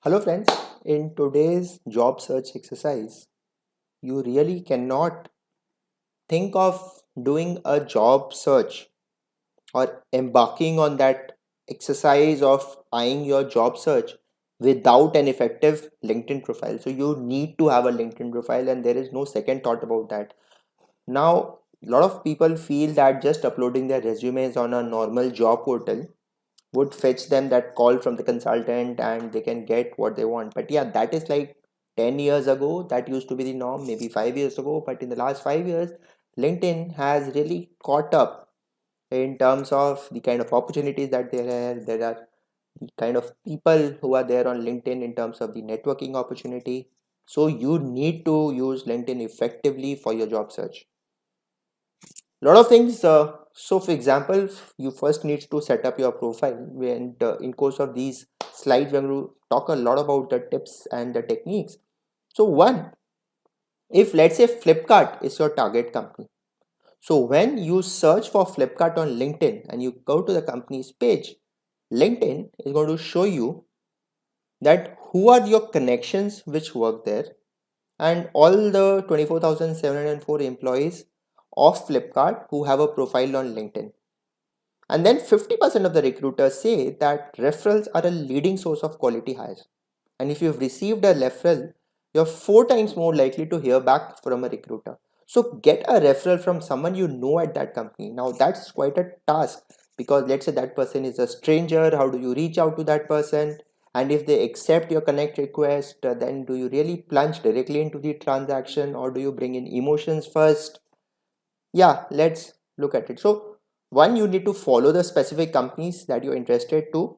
Hello friends, in today's job search exercise, you really cannot think of doing a job search or embarking on that exercise of eyeing your job search without an effective LinkedIn profile. So you need to have a LinkedIn profile and there is no second thought about that. Now, a lot of people feel that just uploading their resumes on a normal job portal would fetch them that call from the consultant and they can get what they want. But yeah, that is like 10 years ago. That used to be the norm, maybe 5 years ago. But in the last 5 years, LinkedIn has really caught up in terms of the kind of opportunities that there are the kind of people who are there on LinkedIn in terms of the networking opportunity. So you need to use LinkedIn effectively for your job search. Lot of things. So for example, you first need to set up your profile, and in course of these slides we're going to talk a lot about the tips and the techniques. So one, if let's say Flipkart is your target company, so when you search for Flipkart on LinkedIn and you go to the company's page, LinkedIn is going to show you that who are your connections which work there, and all the 24,704 employees of Flipkart who have a profile on LinkedIn. And then 50% of the recruiters say that referrals are a leading source of quality hires. And if you've received a referral, you're 4 times more likely to hear back from a recruiter. So get a referral from someone you know at that company. Now that's quite a task, because let's say that person is a stranger. How do you reach out to that person? And if they accept your connect request, then do you really plunge directly into the transaction, or do you bring in emotions first? Yeah, let's look at it. So one, you need to follow the specific companies that you're interested to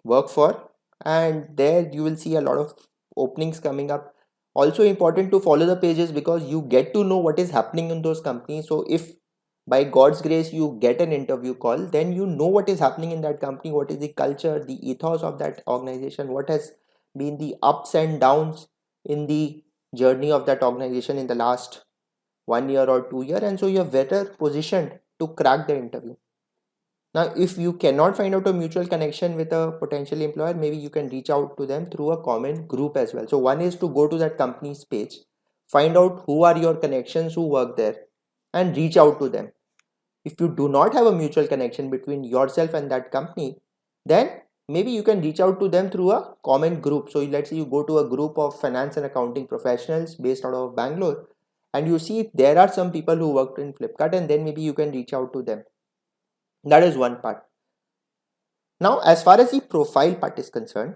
work for, and there you will see a lot of openings coming up. Also important to follow the pages, because you get to know what is happening in those companies. So if by God's grace you get an interview call, then you know what is happening in that company, what is the culture, the ethos of that organization, what has been the ups and downs in the journey of that organization in the last 1 year or 2 year, and so you're better positioned to crack the interview. Now if you cannot find out a mutual connection with a potential employer, maybe you can reach out to them through a common group as well. So one is to go to that company's page, find out who are your connections who work there, and reach out to them. If you do not have a mutual connection between yourself and that company, then maybe you can reach out to them through a common group. So let's say you go to a group of finance and accounting professionals based out of Bangalore, and you see there are some people who worked in Flipkart, and then maybe you can reach out to them. That is one part. Now as far as the profile part is concerned,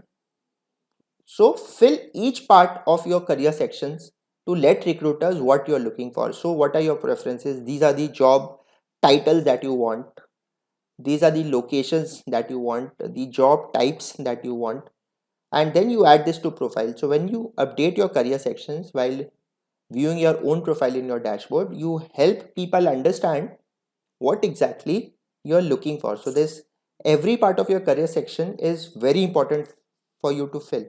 so fill each part of your career sections to let recruiters what you are looking for. So what are your preferences? These are the job titles that you want, these are the locations that you want, the job types that you want, and then you add this to profile. So when you update your career sections while viewing your own profile in your dashboard, you help people understand what exactly you're looking for. So this every part of your career section is very important for you to fill.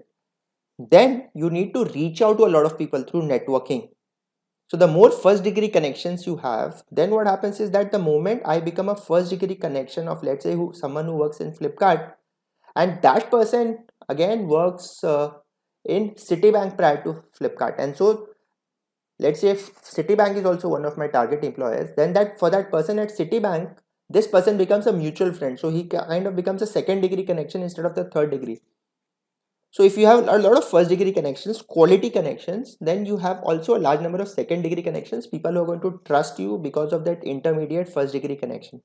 Then you need to reach out to a lot of people through networking. So the more first degree connections you have, then what happens is that the moment I become a first degree connection of, let's say, someone who works in Flipkart, and that person again works in Citibank prior to Flipkart, and so let's say if Citibank is also one of my target employers, then that for that person at Citibank, this person becomes a mutual friend. So he kind of becomes a second degree connection instead of the third degree. So if you have a lot of first degree connections, quality connections, then you have also a large number of second degree connections, people who are going to trust you because of that intermediate first degree connection.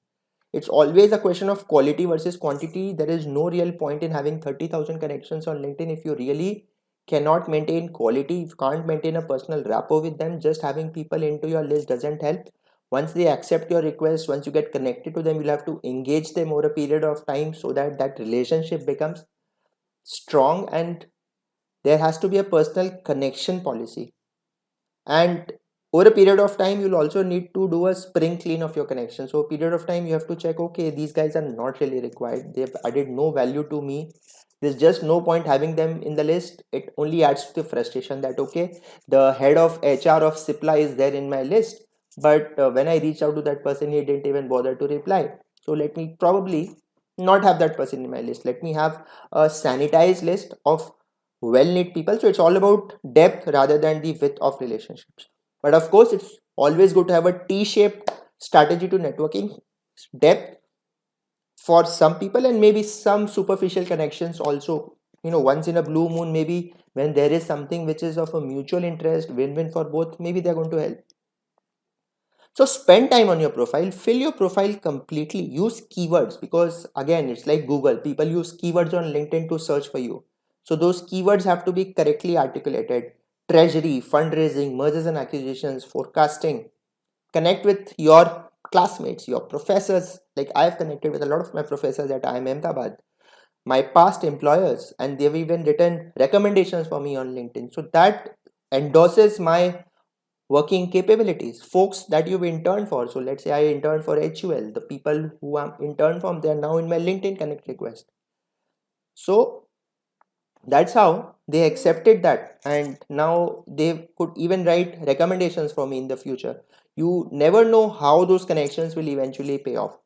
It's always a question of quality versus quantity. There is no real point in having 30,000 connections on LinkedIn if you really cannot maintain quality, if you can't maintain a personal rapport with them. Just having people into your list doesn't help. Once they accept your request, once you get connected to them, you'll have to engage them over a period of time so that that relationship becomes strong, and there has to be a personal connection policy. And over a period of time you'll also need to do a spring clean of your connection. So a period of time you have to check, okay, these guys are not really required, they've added no value to me, there's just no point having them in the list. It only adds to the frustration that, okay, the head of HR of Cipla is there in my list, but when I reached out to that person, he didn't even bother to reply. So let me probably not have that person in my list. Let me have a sanitized list of well-knit people. So it's all about depth rather than the width of relationships. But of course, it's always good to have a T-shaped strategy to networking. Depth for some people and maybe some superficial connections also. Once in a blue moon, maybe when there is something which is of a mutual interest, win-win for both, maybe they're going to help. So spend time on your profile, fill your profile completely, use keywords, because again, it's like Google. People use keywords on LinkedIn to search for you. So those keywords have to be correctly articulated. Treasury, fundraising, mergers and acquisitions, forecasting. Connect with your classmates, your professors. Like I've connected with a lot of my professors at IIM Ahmedabad, my past employers, and they've even written recommendations for me on LinkedIn. So that endorses my working capabilities. Folks that you've interned for. So let's say I interned for HUL. The people who I'm interned from, they are now in my LinkedIn Connect request. So that's how they accepted that, and now they could even write recommendations for me in the future. You never know how those connections will eventually pay off.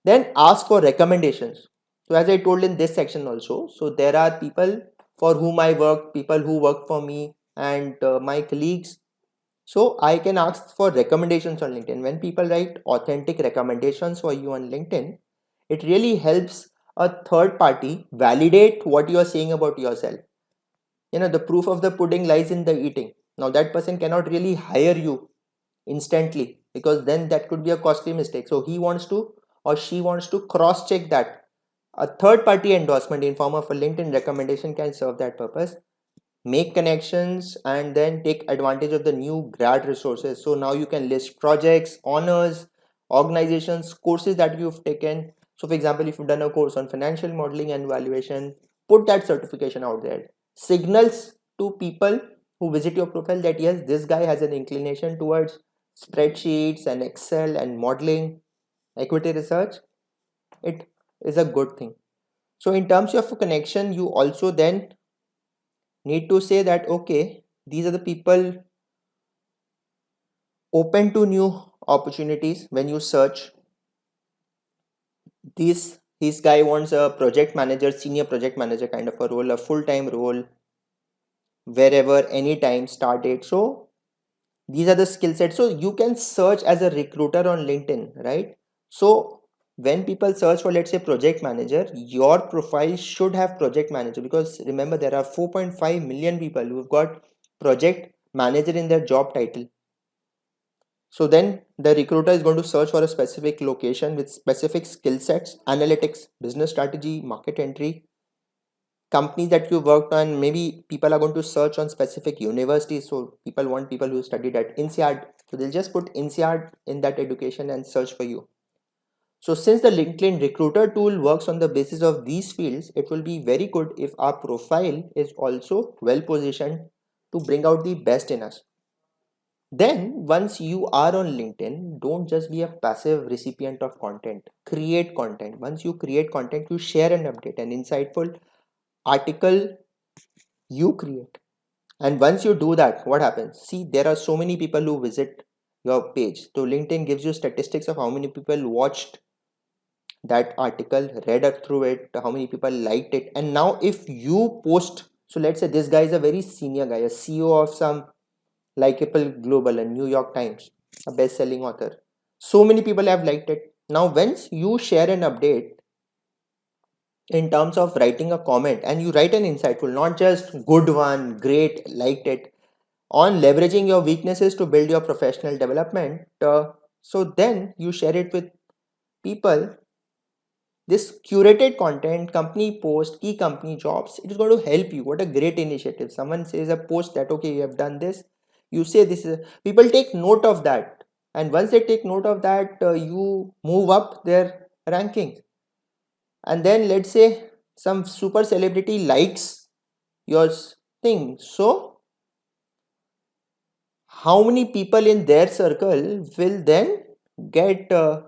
Then ask for recommendations. So as I told in this section also, so there are people for whom I work, people who work for me, and my colleagues. So I can ask for recommendations on LinkedIn. When people write authentic recommendations for you on LinkedIn, it really helps a third party validate what you are saying about yourself. The proof of the pudding lies in the eating. Now that person cannot really hire you instantly, because then that could be a costly mistake. So he wants to, or she wants to cross check that. A third party endorsement in form of a LinkedIn recommendation can serve that purpose. Make connections and then take advantage of the new grad resources. So now you can list projects, honors, organizations, courses that you've taken. So for example, if you've done a course on financial modeling and valuation, put that certification out there. Signals to people who visit your profile that yes, this guy has an inclination towards spreadsheets and Excel and modeling, equity research. It is a good thing. So in terms of a connection, you also then need to say that okay, these are the people open to new opportunities. When you search, this guy wants a project manager, senior project manager kind of a role, a full-time role, wherever, anytime, start date. So these are the skill sets. So you can search as a recruiter on LinkedIn, right? So when people search for, let's say, project manager, your profile should have project manager, because remember, there are 4.5 million people who've got project manager in their job title. So then the recruiter is going to search for a specific location with specific skill sets, analytics, business strategy, market entry, companies that you worked on. Maybe people are going to search on specific universities. So people want people who studied at INSEAD. So they'll just put INSEAD in that education and search for you. So since the LinkedIn recruiter tool works on the basis of these fields, it will be very good if our profile is also well positioned to bring out the best in us. Then, once you are on LinkedIn, don't just be a passive recipient of content. Create content. Once you create content, you share an update, an insightful article you create. And once you do that, what happens? See, there are so many people who visit your page. So, LinkedIn gives you statistics of how many people watched that article, read through it, how many people liked it. And now, if you post, so let's say this guy is a very senior guy, a CEO of some like Apple Global and New York Times, a best-selling author. So many people have liked it. Now, once you share an update in terms of writing a comment, and you write an insightful, not just good one, great, liked it, on leveraging your weaknesses to build your professional development, so then you share it with people. This curated content, company post, key company jobs, it is going to help you. What a great initiative. Someone says a post that, okay, you have done this. You say this is, people take note of that. And once they take note of that, you move up their rankings. And then let's say some super celebrity likes your thing. So how many people in their circle will then get a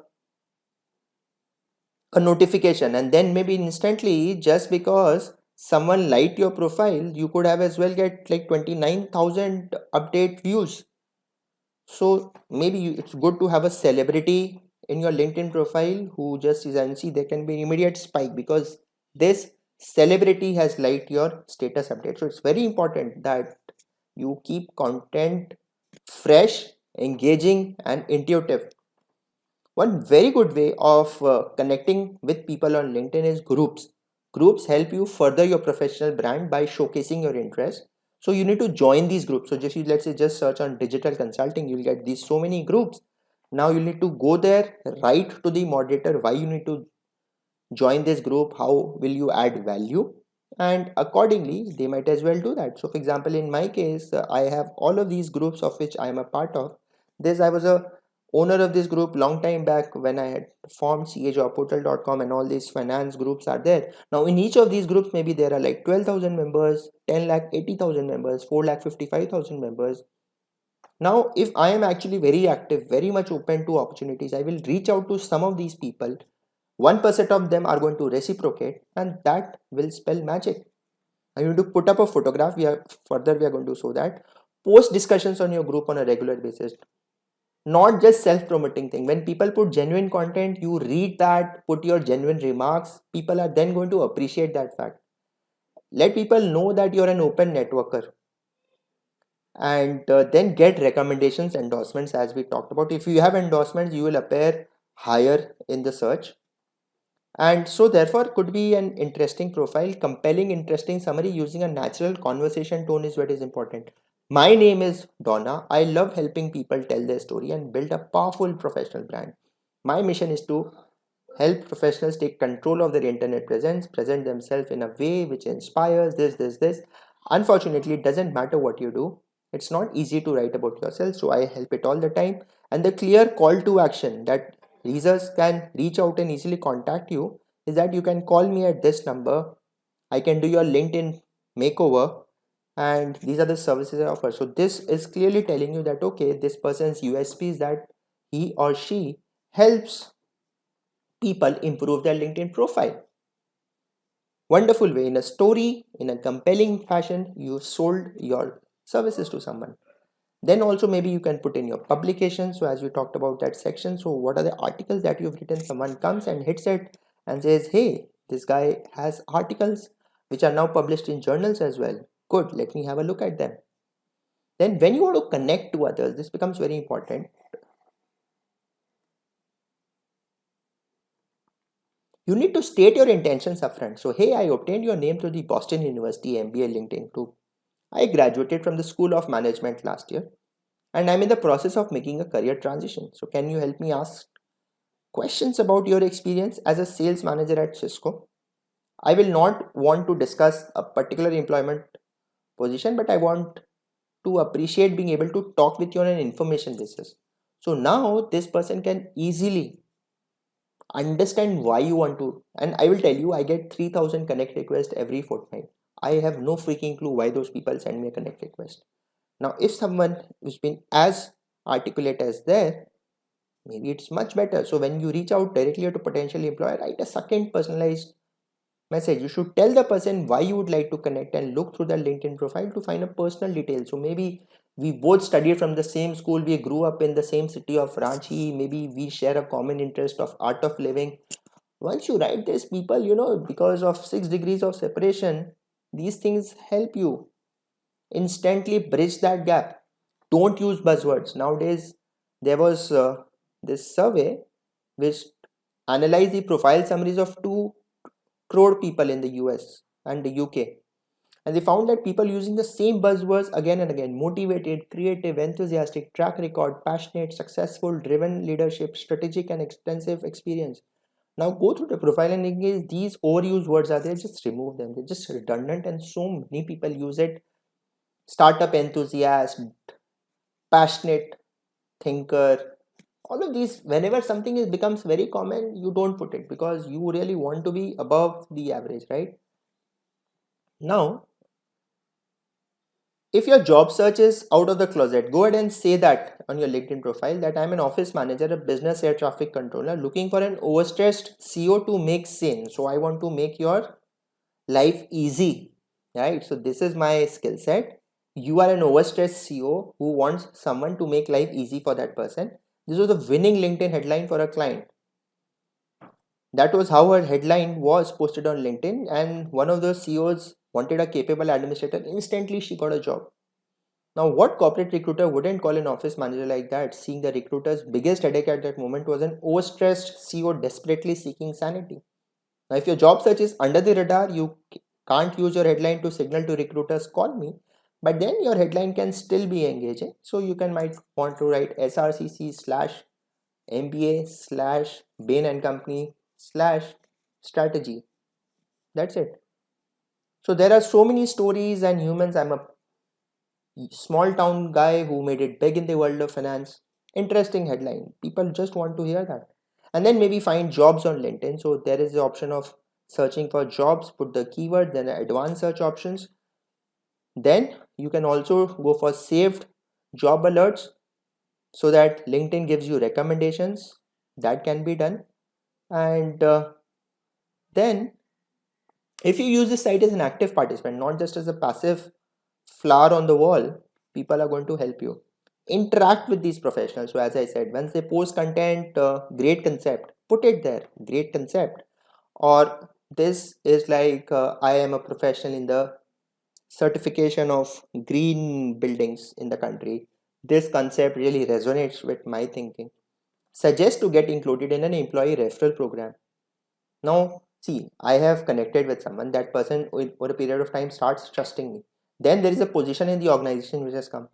notification, and then maybe instantly, just because someone liked your profile, you could have as well get like 29,000 update views. So maybe it's good to have a celebrity in your LinkedIn profile who just is, and see, there can be an immediate spike, because this celebrity has liked your status update. So it's very important that you keep content fresh, engaging, and intuitive. One very good way of connecting with people on LinkedIn is groups. Groups help you further your professional brand by showcasing your interest. So you need to join these groups. So just let's say just search on digital consulting, you'll get these so many groups. Now you need to go there, write to the moderator why you need to join this group, how will you add value, and accordingly they might as well do that. So for example, in my case, I have all of these groups of which I am a part of. This I was a owner of this group long time back when I had formed cajobportal.com, and all these finance groups are there. Now in each of these groups maybe there are like 12,000 members, 10 lakh 80,000 members, 4 lakh 55,000 members. Now if I am actually very active, very much open to opportunities, I will reach out to some of these people. 1% of them are going to reciprocate, and that will spell magic. I need to put up a photograph. We are going to show that. Post discussions on your group on a regular basis, not just self-promoting thing. When people put genuine content, you read that, put your genuine remarks, people are then going to appreciate that fact. Let people know that you're an open networker, and then get recommendations, endorsements. As we talked about, if you have endorsements, you will appear higher in the search, and so therefore could be an interesting profile, compelling, interesting summary using a natural conversation tone is what is important. My name is Donna. I love helping people tell their story and build a powerful professional brand. My mission is to help professionals take control of their internet presence, present themselves in a way which inspires this. Unfortunately, it doesn't matter what you do. It's not easy to write about yourself, so I help it all the time. And the clear call to action that users can reach out and easily contact you is that you can call me at this number. I can do your LinkedIn makeover, and these are the services I offer. So this is clearly telling you that okay, this person's USP is that he or she helps people improve their LinkedIn profile. Wonderful way, in a story, in a compelling fashion, you sold your services to someone. Then also maybe you can put in your publication. So as we talked about that section, so what are the articles that you've written? Someone comes and hits it and says, hey, this guy has articles which are now published in journals as well. Good, let me have a look at them. Then when you want to connect to others, this becomes very important. You need to state your intentions upfront. So, hey, I obtained your name through the Boston University MBA LinkedIn group. I graduated from the School of Management last year, and I'm in the process of making a career transition. So, can you help me ask questions about your experience as a sales manager at Cisco? I will not want to discuss a particular employment position, but I want to appreciate being able to talk with you on an information basis. So now this person can easily understand why you want to, and I will tell you, I get 3,000 connect requests every fortnight. I have no freaking clue why those people send me a connect request. Now if someone who's been as articulate as there, maybe it's much better. So when you reach out directly to potential employer, write a second personalized message. You should tell the person why you would like to connect and look through the LinkedIn profile to find a personal detail. So maybe we both studied from the same school, we grew up in the same city of Ranchi, maybe we share a common interest of art of living. Once you write this, people, because of 6 degrees of separation, these things help you instantly bridge that gap. Don't use buzzwords. Nowadays, there was this survey which analyzed the profile summaries of 2 crore people in the US and the UK. And they found that people using the same buzzwords again and again: motivated, creative, enthusiastic, track record, passionate, successful, driven, leadership, strategic, and extensive experience. Now go through the profile and in case these overused words are there, just remove them. They're just redundant and so many people use it. Startup enthusiast, passionate thinker, all of these, whenever something becomes very common, you don't put it because you really want to be above the average, right? Now if your job search is out of the closet, go ahead and say that on your LinkedIn profile that I'm an office manager, a business air traffic controller looking for an overstressed CEO to make sane. So I want to make your life easy, right? So this is my skill set. You are an overstressed CEO who wants someone to make life easy for that person. This was a winning LinkedIn headline for a client. That was how her headline was posted on LinkedIn, and one of the CEOs wanted a capable administrator. Instantly, she got a job. Now, what corporate recruiter wouldn't call an office manager like that, seeing the recruiter's biggest headache at that moment was an overstressed CEO desperately seeking sanity? Now, if your job search is under the radar, you can't use your headline to signal to recruiters, call me. But then your headline can still be engaging. So you can might want to write SRCC slash MBA slash Bain and Company slash strategy. That's it. So there are so many stories and humans. I'm a small town guy who made it big in the world of finance. Interesting headline. People just want to hear that. And then maybe find jobs on LinkedIn. So there is the option of searching for jobs, put the keyword, then advanced search options. Then you can also go for saved job alerts so that LinkedIn gives you recommendations. That can be done. And then if you use this site as an active participant, not just as a passive flower on the wall, people are going to help you interact with these professionals. So as I said, once they post content, great concept, put it there, great concept. Or this is like I am a professional in the certification of green buildings in the country. This concept really resonates with my thinking. Suggest to get included in an employee referral program. Now, see, I have connected with someone. That person, over a period of time, starts trusting me. Then there is a position in the organization which has come.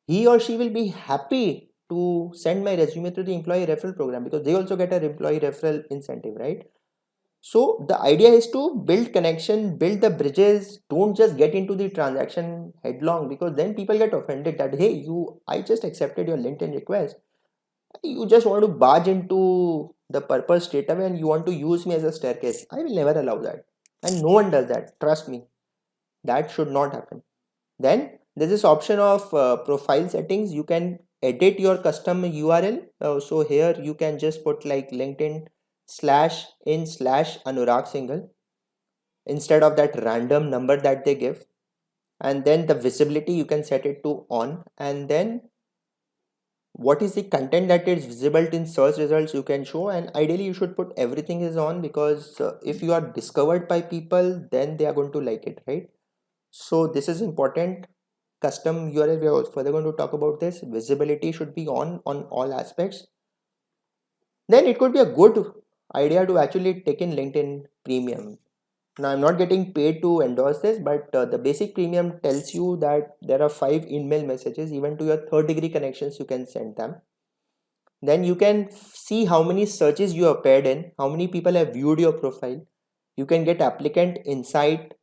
He or she will be happy to send my resume to the employee referral program because they also get an employee referral incentive, right? So the idea is to build connection, build the bridges. Don't just get into the transaction headlong, because then people get offended that, hey, I just accepted your LinkedIn request. You just want to barge into the purpose straight away and you want to use me as a staircase. I will never allow that. And no one does that. Trust me. That should not happen. Then there's this option of profile settings. You can edit your custom URL. So here you can just put like LinkedIn slash in slash Anurag Singhal instead of that random number that they give. And then the visibility you can set it to on. And then what is the content that is visible in search results you can show, and ideally you should put everything is on, because if you are discovered by people, then they are going to like it, right? So this is important. Custom URL, we are further going to talk about this. Visibility should be on all aspects. Then it could be a good idea to actually take in LinkedIn Premium. Now I'm not getting paid to endorse this, but the basic premium tells you that there are 5 in-mail messages. Even to your third degree connections you can send them. Then you can see how many searches you appeared in, how many people have viewed your profile. You can get applicant insight.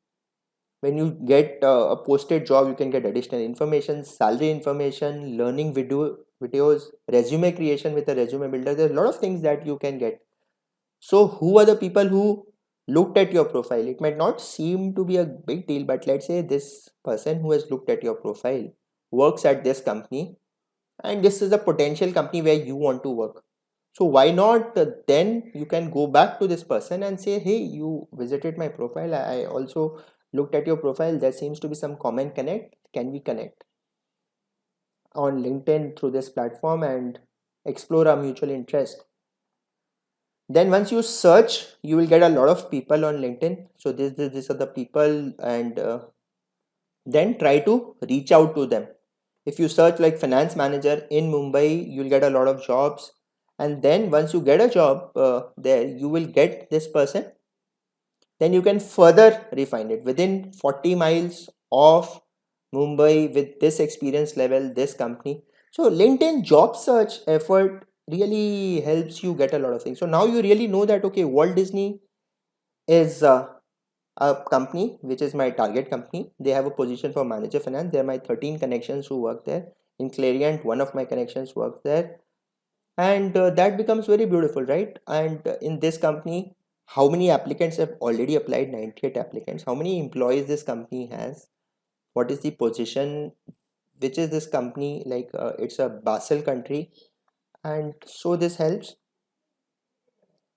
When you get a posted job, you can get additional information, salary information, learning videos, resume creation with a resume builder. There's a lot of things that you can get. So who are the people who looked at your profile? It might not seem to be a big deal, but let's say this person who has looked at your profile works at this company, and this is a potential company where you want to work. So why not then you can go back to this person and say, hey, you visited my profile, I also looked at your profile, there seems to be some common connect, can we connect on LinkedIn through this platform and explore our mutual interest? Then once you search, you will get a lot of people on LinkedIn. So these are the people, and then try to reach out to them. If you search like finance manager in Mumbai, you'll get a lot of jobs. And then once you get a job there, you will get this person. Then you can further refine it within 40 miles of Mumbai with this experience level, this company. So LinkedIn job search effort really helps you get a lot of things. So now you really know that, okay, Walt Disney is a company which is my target company. They have a position for manager finance. There are my 13 connections who work there. In Clariant, one of my connections works there, and that becomes very beautiful, right? And in this company, how many applicants have already applied? 98 applicants. How many employees this company has? What is the position? Which is this company? Like it's a Basel country, and so this helps.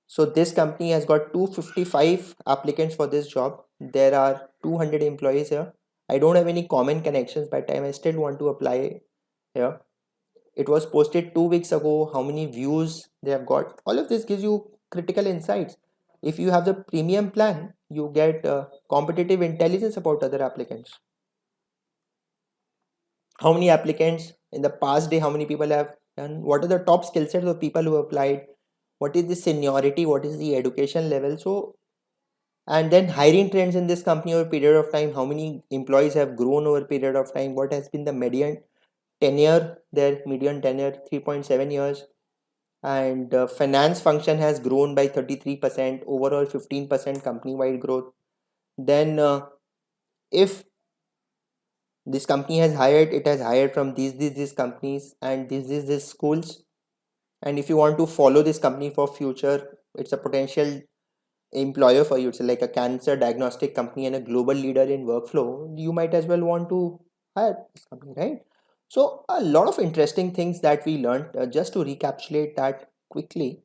So this company has got 255 applicants for this job. There are 200 employees here. I don't have any common connections, but I still want to apply here. It was posted 2 weeks ago. How many views they have got? All of this gives you critical insights. If you have the premium plan, you get competitive intelligence about other applicants. How many applicants in the past day, how many people have done, what are the top skill sets of people who applied, what is the seniority, what is the education level. So, and then hiring trends in this company over a period of time, how many employees have grown over a period of time, what has been the median tenure, their median tenure 3.7 years, and finance function has grown by 33%, overall 15% company wide growth. Then if this company has hired, it has hired from these companies and these schools. And if you want to follow this company for future, it's a potential employer for you. It's like a cancer diagnostic company and a global leader in workflow. You might as well want to hire this company, right? So a lot of interesting things that we learned. Just to recapitulate that quickly,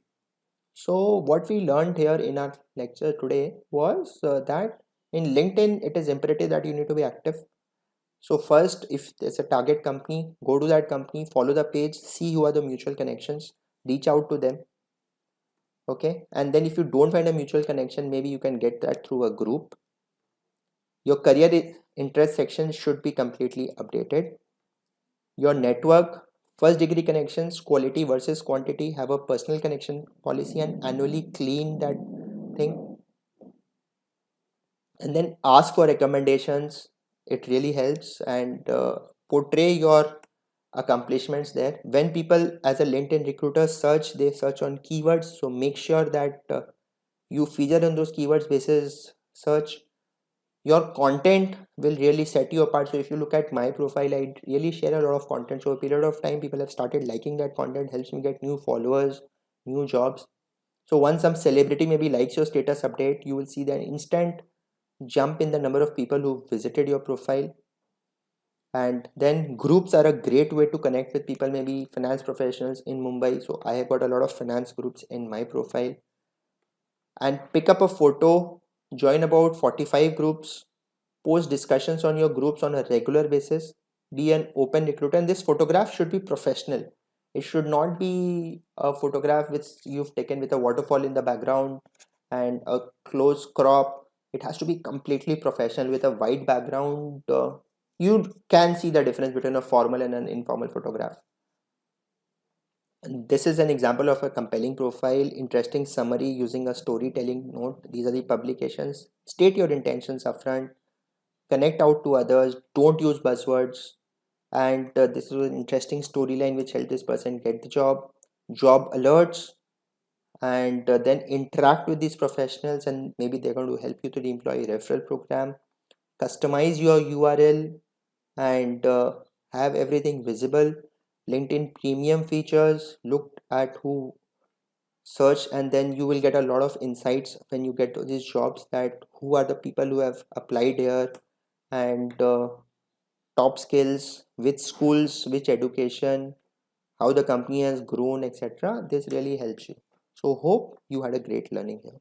so what we learned here in our lecture today was that in LinkedIn it is imperative that you need to be active. So first, if there's a target company, go to that company, follow the page, see who are the mutual connections, reach out to them. Okay, and then if you don't find a mutual connection, maybe you can get that through a group. Your career interest section should be completely updated. Your network, first degree connections, quality versus quantity, have a personal connection policy and annually clean that thing. And then ask for recommendations. It really helps. And portray your accomplishments there. When people as a LinkedIn recruiter search, they search on keywords, so make sure that you feature on those keywords basis search. Your content will really set you apart. So if you look at my profile, I really share a lot of content. So a period of time people have started liking that content, helps me get new followers, new jobs. So once some celebrity maybe likes your status update, you will see that instant jump in the number of people who visited your profile. And then groups are a great way to connect with people, maybe finance professionals in Mumbai. So I have got a lot of finance groups in my profile. And pick up a photo, join about 45 groups, post discussions on your groups on a regular basis, be an open recruiter. And this photograph should be professional. It should not be a photograph which you've taken with a waterfall in the background and a close crop. It has to be completely professional with a white background. You can see the difference between a formal and an informal photograph. And this is an example of a compelling profile, interesting summary using a storytelling note. These are the publications. State your intentions upfront, connect out to others, don't use buzzwords. And this is an interesting storyline which helped this person get the job alerts, and then interact with these professionals, and maybe they're going to help you to the employee referral program. Customize your URL and have everything visible. LinkedIn premium features, look at who search, and then you will get a lot of insights when you get to these jobs, that who are the people who have applied here, and top skills, which schools, which education, how the company has grown, etc. This really helps you. So hope you had a great learning here.